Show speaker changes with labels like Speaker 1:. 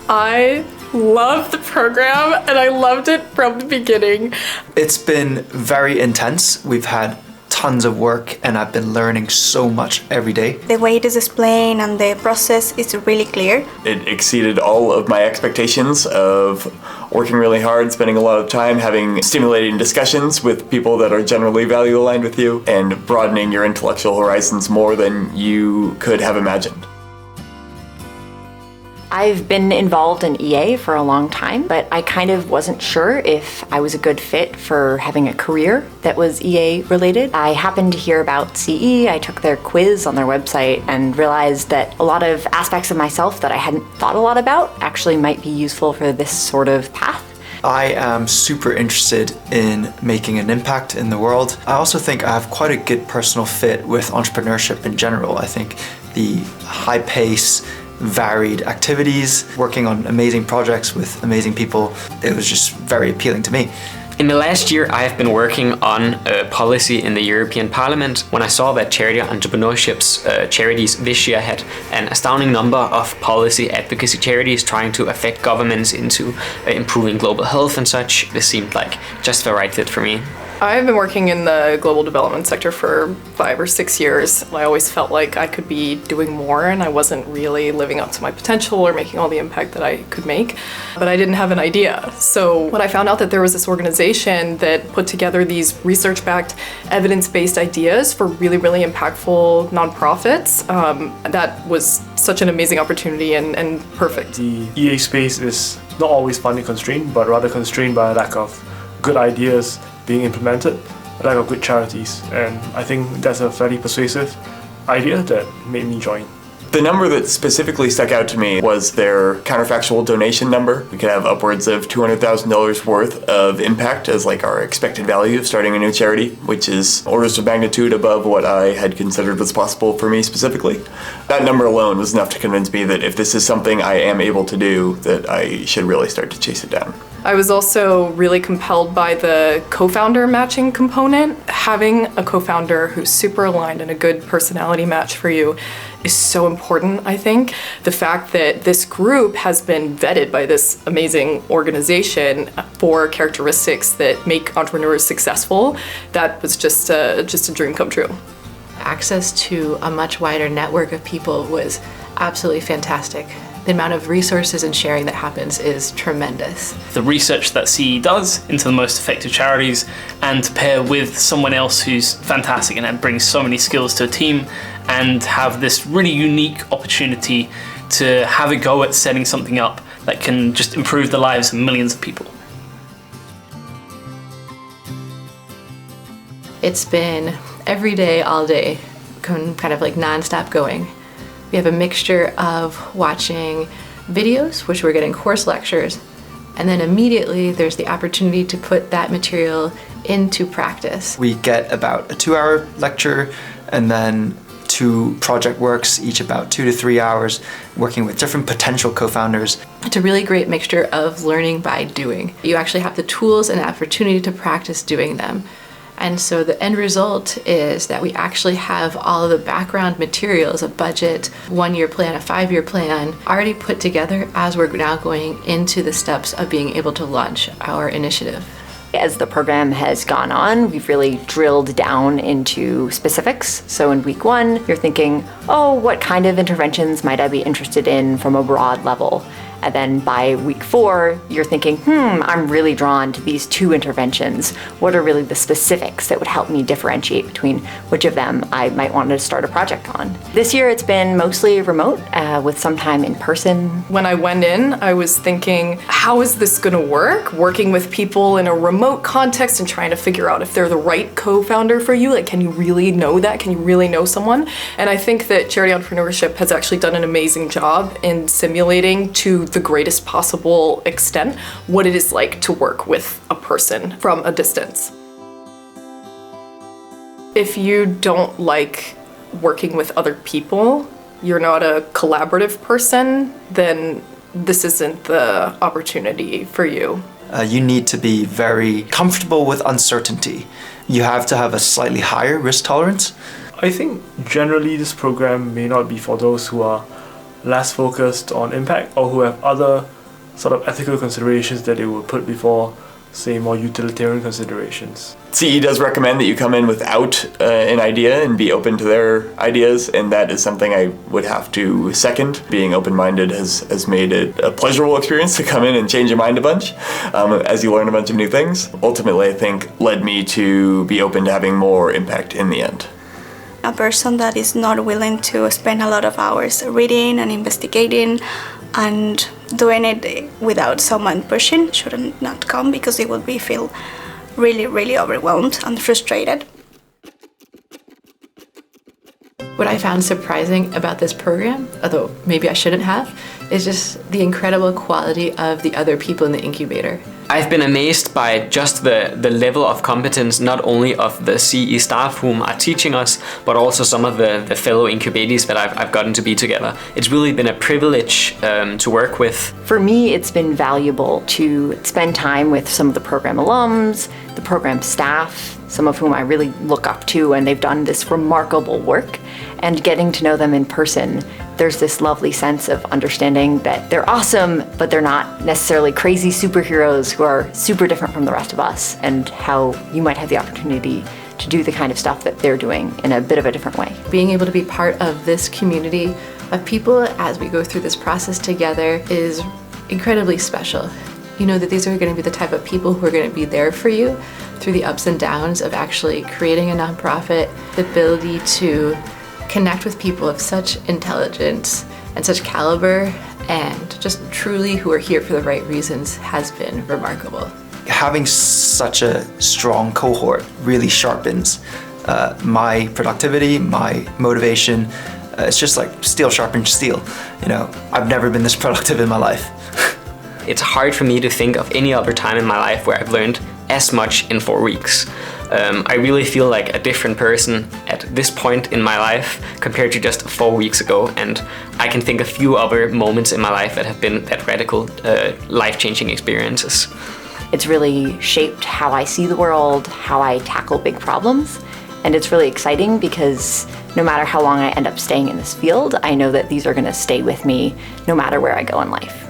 Speaker 1: I love the program and I loved it from the beginning.
Speaker 2: It's been very intense. We've had tons of work and I've been learning so much every day.
Speaker 3: The way it is explained and the process is really clear.
Speaker 4: It exceeded all of my expectations of working really hard, spending a lot of time, having stimulating discussions with people that are generally value aligned with you, and broadening your intellectual horizons more than you could have imagined.
Speaker 5: I've been involved in EA for a long time, but I kind of wasn't sure if I was a good fit for having a career that was EA related. I happened to hear about CE, I took their quiz on their website and realized that a lot of aspects of myself that I hadn't thought a lot about actually might be useful for this sort of path.
Speaker 2: I am super interested in making an impact in the world. I also think I have quite a good personal fit with entrepreneurship in general. I think the high pace, varied activities, working on amazing projects with amazing people, it was just very appealing to me.
Speaker 6: In the last year, I have been working on policy in the European Parliament. When I saw that charity entrepreneurships charities this year had an astounding number of policy advocacy charities trying to affect governments into improving global health and such, this seemed like just the right fit for me.
Speaker 1: I've been working in the global development sector for 5 or 6 years. I always felt like I could be doing more and I wasn't really living up to my potential or making all the impact that I could make, but I didn't have an idea. So when I found out that there was this organization that put together these research-backed, evidence-based ideas for really, really impactful nonprofits, that was such an amazing opportunity and perfect.
Speaker 7: The EA space is not always funding constrained, but rather constrained by a lack of good ideas being implemented, a lack of good charities, and I think that's a fairly persuasive idea that made me join.
Speaker 4: The number that specifically stuck out to me was their counterfactual donation number. We could have upwards of $200,000 worth of impact as like our expected value of starting a new charity, which is orders of magnitude above what I had considered was possible for me specifically. That number alone was enough to convince me that if this is something I am able to do, that I should really start to chase it down.
Speaker 1: I was also really compelled by the co-founder matching component. Having a co-founder who's super aligned and a good personality match for you is so important, I think. The fact that this group has been vetted by this amazing organization for characteristics that make entrepreneurs successful, that was just a dream come true.
Speaker 8: Access to a much wider network of people was absolutely fantastic. The amount of resources and sharing that happens is tremendous.
Speaker 9: The research that CE does into the most effective charities, and to pair with someone else who's fantastic and brings so many skills to a team, and have this really unique opportunity to have a go at setting something up that can just improve the lives of millions of people.
Speaker 8: It's been every day, all day, kind of like non-stop going. We have a mixture of watching videos, which we're getting course lectures, and then immediately there's the opportunity to put that material into practice.
Speaker 2: We get about a 2-hour lecture and then 2 project works, each about 2 to 3 hours, working with different potential co-founders.
Speaker 8: It's a really great mixture of learning by doing. You actually have the tools and opportunity to practice doing them. And so the end result is that we actually have all of the background materials, a budget, 1-year plan, a 5-year plan, already put together as we're now going into the steps of being able to launch our initiative.
Speaker 5: As the program has gone on, we've really drilled down into specifics. So in week 1, you're thinking, oh, what kind of interventions might I be interested in from a broad level? And then by week 4, you're thinking, I'm really drawn to these 2 interventions. What are really the specifics that would help me differentiate between which of them I might want to start a project on? This year, it's been mostly remote with some time in person.
Speaker 1: When I went in, I was thinking, how is this going to work? Working with people in a remote context and trying to figure out if they're the right co-founder for you. Like, can you really know that? Can you really know someone? And I think that charity entrepreneurship has actually done an amazing job in simulating to the greatest possible extent what it is like to work with a person from a distance. If you don't like working with other people, you're not a collaborative person, then this isn't the opportunity for you.
Speaker 2: You need to be very comfortable with uncertainty. You have to have a slightly higher risk tolerance.
Speaker 7: I think generally this program may not be for those who are less focused on impact or who have other sort of ethical considerations that they would put before, say, more utilitarian considerations.
Speaker 4: CE does recommend that you come in without an idea and be open to their ideas, and that is something I would have to second. Being open-minded has made it a pleasurable experience to come in and change your mind a bunch as you learn a bunch of new things. Ultimately, I think led me to be open to having more impact in the end.
Speaker 3: A person that is not willing to spend a lot of hours reading and investigating and doing it without someone pushing shouldn't not come, because they will feel really, really overwhelmed and frustrated.
Speaker 8: What I found surprising about this program, although maybe I shouldn't have, is just the incredible quality of the other people in the incubator.
Speaker 6: I've been amazed by just the level of competence, not only of the CE staff whom are teaching us, but also some of the fellow incubatees that I've gotten to be together. It's really been a privilege to work with.
Speaker 5: For me, it's been valuable to spend time with some of the program alums, the program staff, some of whom I really look up to, and they've done this remarkable work. And getting to know them in person, there's this lovely sense of understanding that they're awesome, but they're not necessarily crazy superheroes who are super different from the rest of us, and how you might have the opportunity to do the kind of stuff that they're doing in a bit of a different way.
Speaker 8: Being able to be part of this community of people as we go through this process together is incredibly special. You know that these are going to be the type of people who are going to be there for you through the ups and downs of actually creating a nonprofit. The ability to connect with people of such intelligence and such caliber, and just truly who are here for the right reasons, has been remarkable.
Speaker 2: Having such a strong cohort really sharpens my productivity, my motivation. It's just like steel sharpens steel. You know, I've never been this productive in my life.
Speaker 6: It's hard for me to think of any other time in my life where I've learned as much in 4 weeks. I really feel like a different person at this point in my life compared to just 4 weeks ago, and I can think of few other moments in my life that have been that radical, life-changing experiences.
Speaker 5: It's really shaped how I see the world, how I tackle big problems, and it's really exciting because no matter how long I end up staying in this field, I know that these are going to stay with me no matter where I go in life.